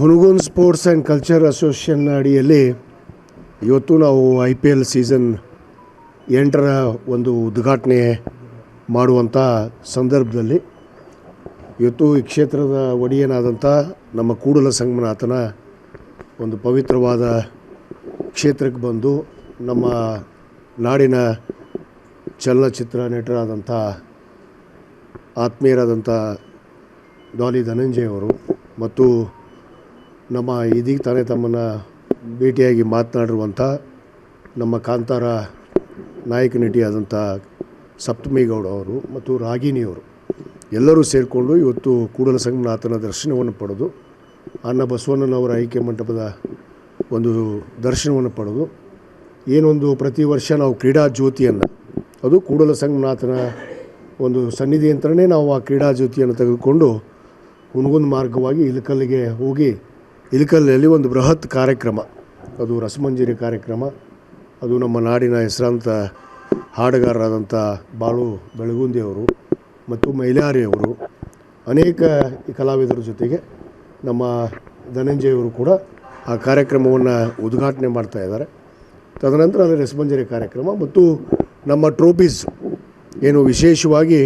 Hungund sports and culture association ಅಡಿಯಲ್ಲಿ ಇವತ್ತು ನಾವು IPL ಸೀಸನ್ 8ರ ಒಂದು ಉದ್ಘಾಟನೆ ಮಾಡುವಂಥ ಸಂದರ್ಭದಲ್ಲಿ ಇವತ್ತು ಈ ಕ್ಷೇತ್ರದ ಒಡೆಯನಾದಂಥ ನಮ್ಮ ಕೂಡಲ ಸಂಗಮನಾಥನ ಒಂದು ಪವಿತ್ರವಾದ ಕ್ಷೇತ್ರಕ್ಕೆ ಬಂದು ನಮ್ಮ ನಾಡಿನ ಚಲನಚಿತ್ರ ನಟರಾದಂಥ ಆತ್ಮೀಯರಾದಂಥ ಡಾಲಿ ಧನಂಜಯ ಅವರು ಮತ್ತು ನಮ್ಮ ಇದೀಗ ತಾನೇ ತಮ್ಮನ್ನು ಭೇಟಿಯಾಗಿ ಮಾತನಾಡಿರುವಂಥ ನಮ್ಮ ಕಾಂತಾರ ನಾಯಕ ನಟಿಯಾದಂಥ ಸಪ್ತಮಿ ಗೌಡ ಅವರು ಮತ್ತು ರಾಗಿಣಿಯವರು ಎಲ್ಲರೂ ಸೇರಿಕೊಂಡು ಇವತ್ತು ಕೂಡಲ ಸಂಗಮನಾಥನ ದರ್ಶನವನ್ನು ಪಡೆದು ಅನ್ನ ಬಸವಣ್ಣನವರ ಐಕ್ಯ ಮಂಟಪದ ಒಂದು ದರ್ಶನವನ್ನು ಪಡೆದು ಏನೊಂದು ಪ್ರತಿ ವರ್ಷ ನಾವು ಕ್ರೀಡಾ ಜ್ಯೋತಿಯನ್ನು ಅದು ಕೂಡಲ ಸಂಗಮನಾಥನ ಒಂದು ಸನ್ನಿಧಿ ಅಂತಲೇ ನಾವು ಆ ಕ್ರೀಡಾ ಜ್ಯೋತಿಯನ್ನು ತೆಗೆದುಕೊಂಡು ಹುನಗುಂದ ಮಾರ್ಗವಾಗಿ ಇಳಕಲ್ಲಿಗೆ ಹೋಗಿ ಇಳಕಲ್ಲಲ್ಲಿ ಒಂದು ಬೃಹತ್ ಕಾರ್ಯಕ್ರಮ ಅದು ರಸಮಂಜರಿ ಕಾರ್ಯಕ್ರಮ ಅದು ನಮ್ಮ ನಾಡಿನ ಹೆಸರಾಂತ ಹಾಡುಗಾರರಾದಂಥ ಬಾಳು ಬೆಳಗುಂದಿಯವರು ಮತ್ತು ಮೈಲಾರಿಯವರು ಅನೇಕ ಕಲಾವಿದರ ಜೊತೆಗೆ ನಮ್ಮ ಧನಂಜಯವರು ಕೂಡ ಆ ಕಾರ್ಯಕ್ರಮವನ್ನು ಉದ್ಘಾಟನೆ ಮಾಡ್ತಾಯಿದ್ದಾರೆ. ತದನಂತರ ಅಲ್ಲಿ ರಸಮಂಜರಿ ಕಾರ್ಯಕ್ರಮ ಮತ್ತು ನಮ್ಮ ಟ್ರೋಫೀಸ್ ಏನು ವಿಶೇಷವಾಗಿ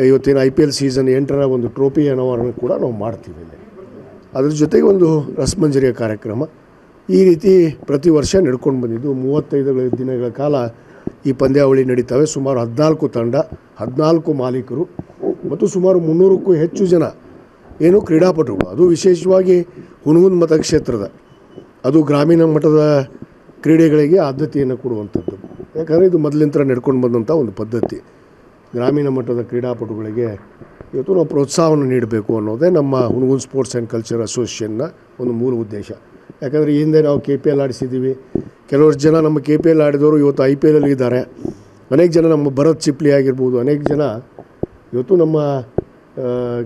ಇವತ್ತಿನ IPL ಸೀಸನ್ 8ರ ಒಂದು ಟ್ರೋಫಿ ಅನಾವರಣ ಕೂಡ ನಾವು ಮಾಡ್ತೀವಿ. ಅದ್ರ ಜೊತೆಗೆ ಒಂದು ರಸಮಂಜರಿಯ ಕಾರ್ಯಕ್ರಮ ಈ ರೀತಿ ಪ್ರತಿ ವರ್ಷ ನಡ್ಕೊಂಡು ಬಂದಿದ್ದು 35 ದಿನಗಳ ಕಾಲ ಈ ಪಂದ್ಯಾವಳಿ ನಡೀತವೆ. ಸುಮಾರು 14 ತಂಡ, 14 ಮಾಲೀಕರು ಮತ್ತು ಸುಮಾರು 300ಕ್ಕೂ ಹೆಚ್ಚು ಜನ ಏನು ಕ್ರೀಡಾಪಟುಗಳು. ಅದು ವಿಶೇಷವಾಗಿ ಹುನಗುಂದ ಮತಕ್ಷೇತ್ರದ ಅದು ಗ್ರಾಮೀಣ ಮಟ್ಟದ ಕ್ರೀಡೆಗಳಿಗೆ ಆದ್ಯತೆಯನ್ನು ಕೊಡುವಂಥದ್ದು. ಯಾಕಂದರೆ ಇದು ಮೊದಲಿಂದ ನಡ್ಕೊಂಡು ಬಂದಂಥ ಒಂದು ಪದ್ಧತಿ. ಗ್ರಾಮೀಣ ಮಟ್ಟದ ಕ್ರೀಡಾಪಟುಗಳಿಗೆ ಇವತ್ತು ನಾವು ಪ್ರೋತ್ಸಾಹವನ್ನು ನೀಡಬೇಕು ಅನ್ನೋದೇ ನಮ್ಮ ಹುನಗುಂದ ಸ್ಪೋರ್ಟ್ಸ್ ಆ್ಯಂಡ್ ಕಲ್ಚರ್ ಅಸೋಸಿಯೇಷನ್ನ ಒಂದು ಮೂಲ ಉದ್ದೇಶ. ಯಾಕಂದರೆ ಈ ಹಿಂದೆ ನಾವು KPL ಆಡಿಸಿದ್ದೀವಿ. ಕೆಲವರು ಜನ ನಮ್ಮ KPL ಆಡಿದವರು ಇವತ್ತು IPL ಇದ್ದಾರೆ. ಅನೇಕ ಜನ ನಮ್ಮ ಭರತ್ ಚಿಪ್ಲಿ ಆಗಿರ್ಬೋದು, ಅನೇಕ ಜನ ಇವತ್ತು ನಮ್ಮ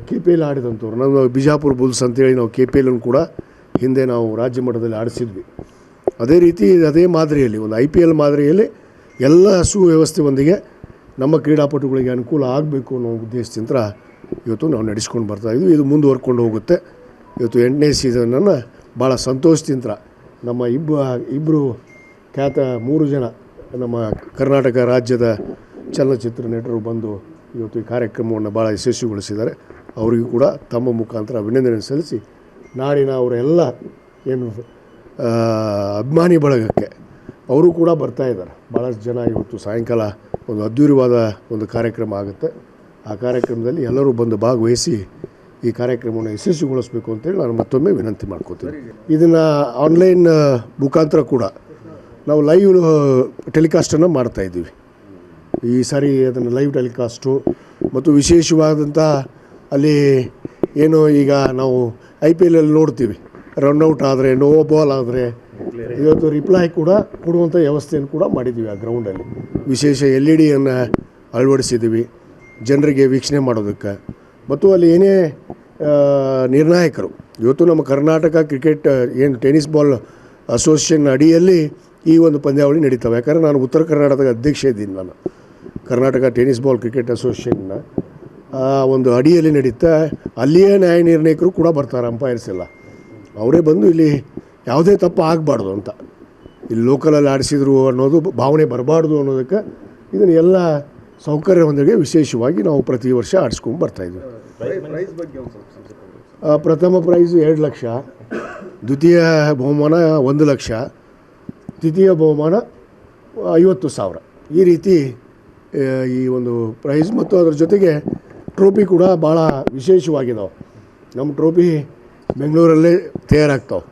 KPL ಆಡಿದಂಥವ್ರು. ನಮ್ಮ ಬಿಜಾಪುರ ಬುಲ್ಸ್ ಅಂತೇಳಿ ನಾವು KPLನ್ನು ಕೂಡ ಹಿಂದೆ ನಾವು ರಾಜ್ಯ ಮಟ್ಟದಲ್ಲಿ ಆಡಿಸಿದ್ವಿ. ಅದೇ ರೀತಿ ಅದೇ ಮಾದರಿಯಲ್ಲಿ ಒಂದು IPL ಮಾದರಿಯಲ್ಲಿ ಎಲ್ಲ ಸುವ್ಯವಸ್ಥೆಯೊಂದಿಗೆ ನಮ್ಮ ಕ್ರೀಡಾಪಟುಗಳಿಗೆ ಅನುಕೂಲ ಆಗಬೇಕು ಅನ್ನೋ ಉದ್ದೇಶದಿಂದ ಇವತ್ತು ನಾವು ನಡೆಸ್ಕೊಂಡು ಬರ್ತಾಯಿದ್ವಿ. ಇದು ಮುಂದುವರ್ಕೊಂಡು ಹೋಗುತ್ತೆ. ಇವತ್ತು 8ನೇ ಸೀಸನನ್ನು ಭಾಳ ಸಂತೋಷದಿಂದ ನಮ್ಮ ಇಬ್ಬರು ಖ್ಯಾತ 3 ಜನ ನಮ್ಮ ಕರ್ನಾಟಕ ರಾಜ್ಯದ ಚಲನಚಿತ್ರ ನಟರು ಬಂದು ಇವತ್ತು ಈ ಕಾರ್ಯಕ್ರಮವನ್ನು ಭಾಳ ಯಶಸ್ವಿಗೊಳಿಸಿದ್ದಾರೆ. ಅವರಿಗೂ ಕೂಡ ತಮ್ಮ ಮುಖಾಂತರ ಅಭಿನಂದನೆ ಸಲ್ಲಿಸಿ ನಾಡಿನ ಅವರೆಲ್ಲ ಏನು ಅಭಿಮಾನಿ ಬಳಗಕ್ಕೆ ಅವರು ಕೂಡ ಬರ್ತಾಯಿದ್ದಾರೆ. ಭಾಳಷ್ಟು ಜನ ಇವತ್ತು ಸಾಯಂಕಾಲ ಒಂದು ಅದ್ಧೂರಿಯಾದ ಒಂದು ಕಾರ್ಯಕ್ರಮ ಆಗುತ್ತೆ. ಆ ಕಾರ್ಯಕ್ರಮದಲ್ಲಿ ಎಲ್ಲರೂ ಬಂದು ಭಾಗವಹಿಸಿ ಈ ಕಾರ್ಯಕ್ರಮವನ್ನು ಯಶಸ್ವಿಗೊಳಿಸಬೇಕು ಅಂತೇಳಿ ನಾನು ಮತ್ತೊಮ್ಮೆ ವಿನಂತಿ ಮಾಡ್ಕೋತೀನಿ. ಇದನ್ನು ಆನ್ಲೈನ್ ಮುಖಾಂತರ ಕೂಡ ನಾವು ಲೈವ್ ಟೆಲಿಕಾಸ್ಟನ್ನು ಮಾಡ್ತಾಯಿದ್ದೀವಿ. ಈ ಸಾರಿ ಅದನ್ನು ಲೈವ್ ಟೆಲಿಕಾಸ್ಟು ಮತ್ತು ವಿಶೇಷವಾದಂಥ ಅಲ್ಲಿ ಏನು ಈಗ ನಾವು IPL ನೋಡ್ತೀವಿ, ರನ್ಔಟ್ ಆದರೆ, ನೋ ಬಾಲ್ ಆದರೆ ಇವತ್ತು ರಿಪ್ಲೈ ಕೂಡ ಕೊಡುವಂಥ ವ್ಯವಸ್ಥೆಯನ್ನು ಕೂಡ ಮಾಡಿದ್ದೀವಿ. ಆ ಗ್ರೌಂಡಲ್ಲಿ ವಿಶೇಷ LED ಅಳವಡಿಸಿದ್ದೀವಿ ಜನರಿಗೆ ವೀಕ್ಷಣೆ ಮಾಡೋದಕ್ಕೆ. ಮತ್ತು ಅಲ್ಲಿ ಏನೇ ನಿರ್ಣಾಯಕರು ಇವತ್ತು ನಮ್ಮ ಕರ್ನಾಟಕ ಕ್ರಿಕೆಟ್ ಏನು ಟೆನ್ನಿಸ್ ಬಾಲ್ ಅಸೋಸಿಯೇಷನ್ ಅಡಿಯಲ್ಲಿ ಈ ಒಂದು ಪಂದ್ಯಾವಳಿ ನಡೀತವೆ. ಯಾಕಂದರೆ ನಾನು ಉತ್ತರ ಕರ್ನಾಟಕದ ಅಧ್ಯಕ್ಷ ಇದ್ದೀನಿ. ನಾನು ಕರ್ನಾಟಕ ಟೆನ್ನಿಸ್ ಬಾಲ್ ಕ್ರಿಕೆಟ್ ಅಸೋಸಿಯೇಷನ್ನ ಒಂದು ಅಡಿಯಲ್ಲಿ ನಡೀತಾ ಅಲ್ಲಿಯೇ ನ್ಯಾಯ ನಿರ್ಣಾಯಕರು ಕೂಡ ಬರ್ತಾರೆ. ಅಂಪೈರ್ಸ್ ಎಲ್ಲ ಅವರೇ ಬಂದು ಇಲ್ಲಿ ಯಾವುದೇ ತಪ್ಪು ಆಗಬಾರ್ದು ಅಂತ, ಇಲ್ಲಿ ಲೋಕಲಲ್ಲಿ ಆಡಿಸಿದ್ರು ಅನ್ನೋದು ಭಾವನೆ ಬರಬಾರ್ದು ಅನ್ನೋದಕ್ಕೆ ಇದನ್ನು ಎಲ್ಲ ಸೌಕರ್ಯ ಹೊಂದಿಗೆ ವಿಶೇಷವಾಗಿ ನಾವು ಪ್ರತಿ ವರ್ಷ ಆಡಿಸ್ಕೊಂಡು ಬರ್ತಾಯಿದ್ವಿ. ಪ್ರಥಮ ಪ್ರೈಸ್ 2 ಲಕ್ಷ, ದ್ವಿತೀಯ ಬಹುಮಾನ 1 ಲಕ್ಷ, ತೃತೀಯ ಬಹುಮಾನ 50,000 ಈ ರೀತಿ ಈ ಒಂದು ಪ್ರೈಸ್. ಮತ್ತು ಅದರ ಜೊತೆಗೆ ಟ್ರೋಫಿ ಕೂಡ ಭಾಳ ವಿಶೇಷವಾಗಿದ್ದಾವೆ. ನಮ್ಮ ಟ್ರೋಫಿ ಬೆಂಗಳೂರಲ್ಲೇ ತಯಾರಾಗ್ತಾವೆ.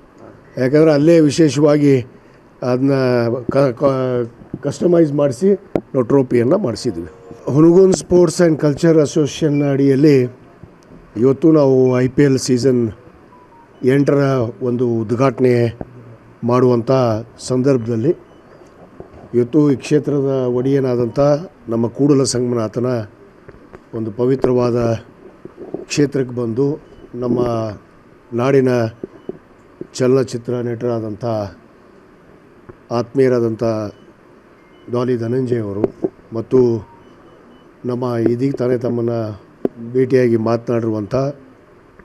ಯಾಕಂದರೆ ಅಲ್ಲೇ ವಿಶೇಷವಾಗಿ ಅದನ್ನ ಕಸ್ಟಮೈಸ್ ಮಾಡಿಸಿ ನಾವು ಟ್ರೋಫಿಯನ್ನು ಮಾಡಿಸಿದ್ವಿ. Hungund sports and culture association ಅಡಿಯಲ್ಲಿ ಇವತ್ತು ನಾವು IPL ಸೀಸನ್ 8ರ ಒಂದು ಉದ್ಘಾಟನೆ ಮಾಡುವಂಥ ಸಂದರ್ಭದಲ್ಲಿ ಇವತ್ತು ಈ ಕ್ಷೇತ್ರದ ಒಡೆಯನಾದಂಥ ನಮ್ಮ ಕೂಡಲ ಸಂಗಮನಾಥನ ಒಂದು ಪವಿತ್ರವಾದ ಕ್ಷೇತ್ರಕ್ಕೆ ಬಂದು ನಮ್ಮ ನಾಡಿನ ಚಲನಚಿತ್ರ ನಟರಾದಂಥ ಆತ್ಮೀಯರಾದಂಥ ಡಾಲಿ ಧನಂಜಯ ಅವರು ಮತ್ತು ನಮ್ಮ ಇದೀಗ ತಾನೇ ತಮ್ಮನ್ನು ಭೇಟಿಯಾಗಿ ಮಾತನಾಡಿರುವಂಥ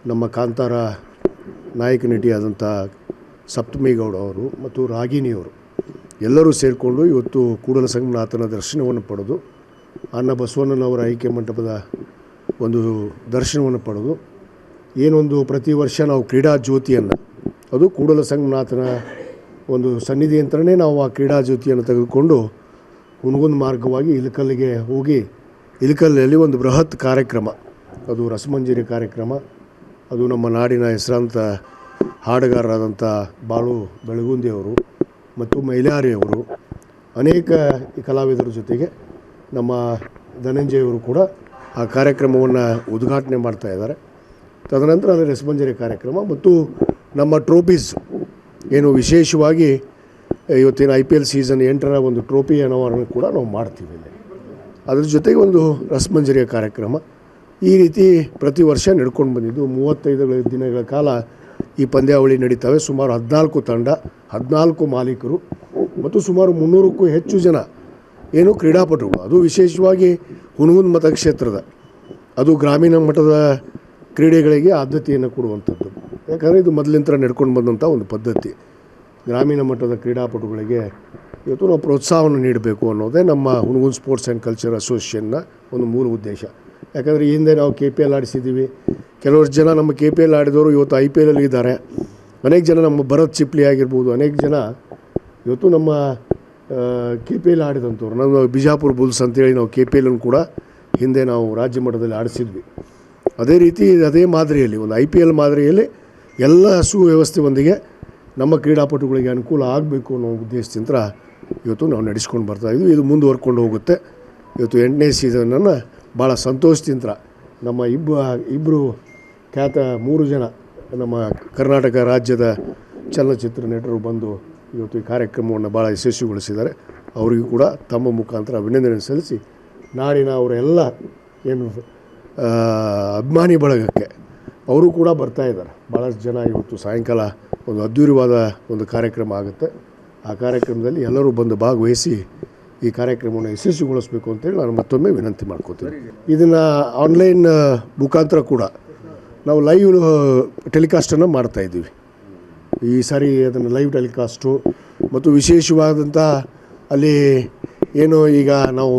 ನಮ್ಮ ಕಾಂತಾರ ನಾಯಕ ನಟಿಯಾದಂಥ ಸಪ್ತಮಿ ಗೌಡ ಅವರು ಮತ್ತು ರಾಗಿಣಿಯವರು ಎಲ್ಲರೂ ಸೇರಿಕೊಂಡು ಇವತ್ತು ಕೂಡಲ ಸಂಗಮನಾಥನ ದರ್ಶನವನ್ನು ಪಡೆದು ಅನ್ನ ಬಸವಣ್ಣನವರ ಐಕ್ಯ ಮಂಟಪದ ಒಂದು ದರ್ಶನವನ್ನು ಪಡೆದು ಏನೊಂದು ಪ್ರತಿ ವರ್ಷ ನಾವು ಕ್ರೀಡಾ ಜ್ಯೋತಿಯನ್ನು ಅದು ಕೂಡಲ ಸಂಗಮನಾಥನ ಒಂದು ಸನ್ನಿಧಿ ಅಂತಲೇ ನಾವು ಆ ಕ್ರೀಡಾ ಜ್ಯೋತಿಯನ್ನು ತೆಗೆದುಕೊಂಡು ಹುನಗುಂದ ಮಾರ್ಗವಾಗಿ ಇಳಕಲ್ಲಿಗೆ ಹೋಗಿ ಇಳಕಲ್ಲಲ್ಲಿ ಒಂದು ಬೃಹತ್ ಕಾರ್ಯಕ್ರಮ, ಅದು ರಸಮಂಜರಿ ಕಾರ್ಯಕ್ರಮ, ಅದು ನಮ್ಮ ನಾಡಿನ ಹೆಸರಾಂತ ಹಾಡುಗಾರರಾದಂಥ ಬಾಳು ಬೆಳಗುಂದಿಯವರು ಮತ್ತು ಮೈಲಾರಿಯವರು ಅನೇಕ ಕಲಾವಿದರ ಜೊತೆಗೆ ನಮ್ಮ ಧನಂಜಯವರು ಕೂಡ ಆ ಕಾರ್ಯಕ್ರಮವನ್ನು ಉದ್ಘಾಟನೆ ಮಾಡ್ತಾ ಇದ್ದಾರೆ. ತದನಂತರ ಅಲ್ಲಿ ರಸಮಂಜರಿ ಕಾರ್ಯಕ್ರಮ ಮತ್ತು ನಮ್ಮ ಟ್ರೋಫೀಸ್ ಏನು ವಿಶೇಷವಾಗಿ ಇವತ್ತಿನ IPL ಸೀಸನ್ 8ರ ಒಂದು ಟ್ರೋಫಿ ಅನಾವರಣ ಕೂಡ ನಾವು ಮಾಡ್ತೀವಿ ಇಲ್ಲಿ. ಅದ್ರ ಜೊತೆಗೆ ಒಂದು ರಸಮಂಜರಿಯ ಕಾರ್ಯಕ್ರಮ ಈ ರೀತಿ ಪ್ರತಿ ವರ್ಷ ನಡ್ಕೊಂಡು ಬಂದಿದ್ದು 35 ದಿನಗಳ ಕಾಲ ಈ ಪಂದ್ಯಾವಳಿ ನಡೀತವೆ. ಸುಮಾರು 14 ತಂಡ, 14 ಮಾಲೀಕರು ಮತ್ತು ಸುಮಾರು 300ಕ್ಕೂ ಹೆಚ್ಚು ಜನ ಏನು ಕ್ರೀಡಾಪಟುಗಳು, ಅದು ವಿಶೇಷವಾಗಿ ಹುನಗುಂದ ಮತಕ್ಷೇತ್ರದ ಅದು ಗ್ರಾಮೀಣ ಮಟ್ಟದ ಕ್ರೀಡೆಗಳಿಗೆ ಆದ್ಯತೆಯನ್ನು ಕೊಡುವಂಥದ್ದು. ಯಾಕಂದರೆ ಇದು ಮೊದಲಿಂದ ನಡ್ಕೊಂಡು ಬಂದಂಥ ಒಂದು ಪದ್ಧತಿ. ಗ್ರಾಮೀಣ ಮಟ್ಟದ ಕ್ರೀಡಾಪಟುಗಳಿಗೆ ಇವತ್ತು ನಾವು ಪ್ರೋತ್ಸಾಹವನ್ನು ನೀಡಬೇಕು ಅನ್ನೋದೇ ನಮ್ಮ ಹುನಗುಂದ ಸ್ಪೋರ್ಟ್ಸ್ ಆ್ಯಂಡ್ ಕಲ್ಚರ್ ಅಸೋಸಿಯೇಷನ್ನ ಒಂದು ಮೂಲ ಉದ್ದೇಶ. ಯಾಕಂದರೆ ಈ ಹಿಂದೆ ನಾವು KPL ಆಡಿಸಿದ್ದೀವಿ. ಕೆಲವರು ಜನ ನಮ್ಮ KPL ಆಡಿದವರು ಇವತ್ತು IPL ಇದ್ದಾರೆ. ಅನೇಕ ಜನ ನಮ್ಮ ಭರತ್ ಚಿಪ್ಲಿ ಆಗಿರ್ಬೋದು, ಅನೇಕ ಜನ ಇವತ್ತು ನಮ್ಮ KPL ಆಡಿದಂಥವ್ರು. ನಾವು ಬಿಜಾಪುರ ಬುಲ್ಸ್ ಅಂತೇಳಿ ನಾವು KPL ಕೂಡ ಹಿಂದೆ ನಾವು ರಾಜ್ಯ ಮಟ್ಟದಲ್ಲಿ ಆಡಿಸಿದ್ವಿ. ಅದೇ ರೀತಿ ಅದೇ ಮಾದರಿಯಲ್ಲಿ ಒಂದು IPL ಮಾದರಿಯಲ್ಲಿ ಎಲ್ಲ ಸುವ್ಯವಸ್ಥೆಯೊಂದಿಗೆ ನಮ್ಮ ಕ್ರೀಡಾಪಟುಗಳಿಗೆ ಅನುಕೂಲ ಆಗಬೇಕು ಅನ್ನೋ ಉದ್ದೇಶದಿಂದ ಇವತ್ತು ನಾವು ನಡೆಸ್ಕೊಂಡು ಬರ್ತಾಯಿದ್ವಿ. ಇದು ಮುಂದುವರ್ಕೊಂಡು ಹೋಗುತ್ತೆ. ಇವತ್ತು 8ನೇ ಸೀಸನನ್ನು ಭಾಳ ಸಂತೋಷದಿಂದ ನಮ್ಮ ಇಬ್ಬರು ಖ್ಯಾತ 3 ಜನ ನಮ್ಮ ಕರ್ನಾಟಕ ರಾಜ್ಯದ ಚಲನಚಿತ್ರ ನಟರು ಬಂದು ಇವತ್ತು ಈ ಕಾರ್ಯಕ್ರಮವನ್ನು ಭಾಳ ಯಶಸ್ವಿಗೊಳಿಸಿದ್ದಾರೆ. ಅವರಿಗೂ ಕೂಡ ತಮ್ಮ ಮುಖಾಂತರ ಅಭಿನಂದನೆ ಸಲ್ಲಿಸಿ ನಾಡಿನ ಅವರೆಲ್ಲ ಏನು ಅಭಿಮಾನಿ ಬಳಗಕ್ಕೆ ಅವರು ಕೂಡ ಬರ್ತಾಯಿದ್ದಾರೆ. ಭಾಳಷ್ಟು ಜನ ಇವತ್ತು ಸಾಯಂಕಾಲ ಒಂದು ಅದ್ಧೂರಿಯಾದ ಒಂದು ಕಾರ್ಯಕ್ರಮ ಆಗುತ್ತೆ. ಆ ಕಾರ್ಯಕ್ರಮದಲ್ಲಿ ಎಲ್ಲರೂ ಬಂದು ಭಾಗವಹಿಸಿ ಈ ಕಾರ್ಯಕ್ರಮವನ್ನು ಯಶಸ್ವಿಗೊಳಿಸಬೇಕು ಅಂತೇಳಿ ನಾನು ಮತ್ತೊಮ್ಮೆ ವಿನಂತಿ ಮಾಡ್ಕೋತೀನಿ. ಇದನ್ನು ಆನ್ಲೈನ್ ಮುಖಾಂತರ ಕೂಡ ನಾವು ಲೈವ್ ಟೆಲಿಕಾಸ್ಟನ್ನು ಮಾಡ್ತಾಯಿದ್ದೀವಿ. ಈ ಸಾರಿ ಅದನ್ನು ಲೈವ್ ಟೆಲಿಕಾಸ್ಟು ಮತ್ತು ವಿಶೇಷವಾದಂಥ ಅಲ್ಲಿ ಏನು ಈಗ ನಾವು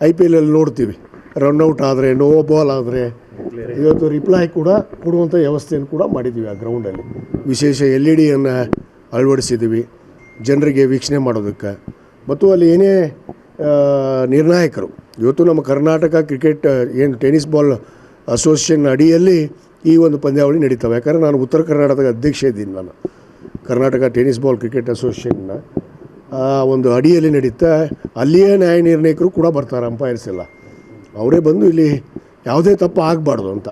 IPL ನೋಡ್ತೀವಿ, ರನ್ಔಟ್ ಆದರೆ, ನೋ ಬಾಲ್ ಆದರೆ ಇವತ್ತು ರಿಪ್ಲೈ ಕೂಡ ಕೊಡುವಂಥ ವ್ಯವಸ್ಥೆಯನ್ನು ಕೂಡ ಮಾಡಿದ್ದೀವಿ. ಆ ಗ್ರೌಂಡಲ್ಲಿ ವಿಶೇಷ LED ಅಳವಡಿಸಿದ್ದೀವಿ ಜನರಿಗೆ ವೀಕ್ಷಣೆ ಮಾಡೋದಕ್ಕೆ. ಮತ್ತು ಅಲ್ಲಿ ಏನೇ ನಿರ್ಣಾಯಕರು ಇವತ್ತು ನಮ್ಮ ಕರ್ನಾಟಕ ಕ್ರಿಕೆಟ್ ಏನು ಟೆನ್ನಿಸ್ ಬಾಲ್ ಅಸೋಸಿಯೇಷನ್ ಅಡಿಯಲ್ಲಿ ಈ ಒಂದು ಪಂದ್ಯಾವಳಿ ನಡೀತವೆ. ಯಾಕಂದರೆ ನಾನು ಉತ್ತರ ಕರ್ನಾಟಕದ ಅಧ್ಯಕ್ಷ ಇದ್ದೀನಿ. ನಾನು ಕರ್ನಾಟಕ ಟೆನ್ನಿಸ್ ಬಾಲ್ ಕ್ರಿಕೆಟ್ ಅಸೋಸಿಯೇಷನ್ನ ಒಂದು ಅಡಿಯಲ್ಲಿ ನಡೀತಾ. ಅಲ್ಲಿಯೇ ನ್ಯಾಯ ನಿರ್ಣಾಯಕರು ಕೂಡ ಬರ್ತಾರೆ, ಅಂಪೈರ್ಸ್ ಎಲ್ಲ ಅವರೇ ಬಂದು ಇಲ್ಲಿ ಯಾವುದೇ ತಪ್ಪು ಆಗಬಾರ್ದು ಅಂತ,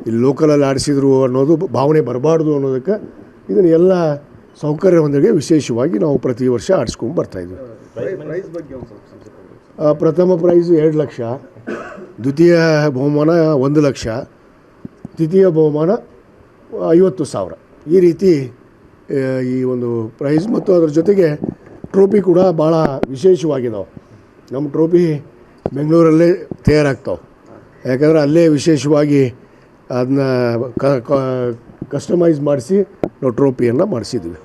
ಇಲ್ಲಿ ಲೋಕಲಲ್ಲಿ ಆಡಿಸಿದ್ರು ಅನ್ನೋದು ಭಾವನೆ ಬರಬಾರ್ದು ಅನ್ನೋದಕ್ಕೆ ಇದನ್ನು ಎಲ್ಲ ಸೌಕರ್ಯ ಹೊಂದಿಗೆ ವಿಶೇಷವಾಗಿ ನಾವು ಪ್ರತಿ ವರ್ಷ ಆಡಿಸ್ಕೊಂಡು ಬರ್ತಾಯಿದ್ವಿ. ಪ್ರಥಮ ಪ್ರೈಸು 2 ಲಕ್ಷ, ದ್ವಿತೀಯ ಬಹುಮಾನ 1 ಲಕ್ಷ, ತೃತೀಯ ಬಹುಮಾನ 50,000 ಈ ರೀತಿ ಈ ಒಂದು ಪ್ರೈಸ್. ಮತ್ತು ಅದರ ಜೊತೆಗೆ ಟ್ರೋಫಿ ಕೂಡ ಭಾಳ ವಿಶೇಷವಾಗಿದ್ದಾವೆ. ನಮ್ಮ ಟ್ರೋಫಿ ಬೆಂಗಳೂರಲ್ಲೇ ತಯಾರಾಗ್ತಾವೆ. ಯಾಕಂದರೆ ಅಲ್ಲೇ ವಿಶೇಷವಾಗಿ ಅದನ್ನ ಕಸ್ಟಮೈಸ್ ಮಾಡಿಸಿ ನಾವು ಟ್ರೋಫಿಯನ್ನು ಮಾಡಿಸಿದ್ವಿ.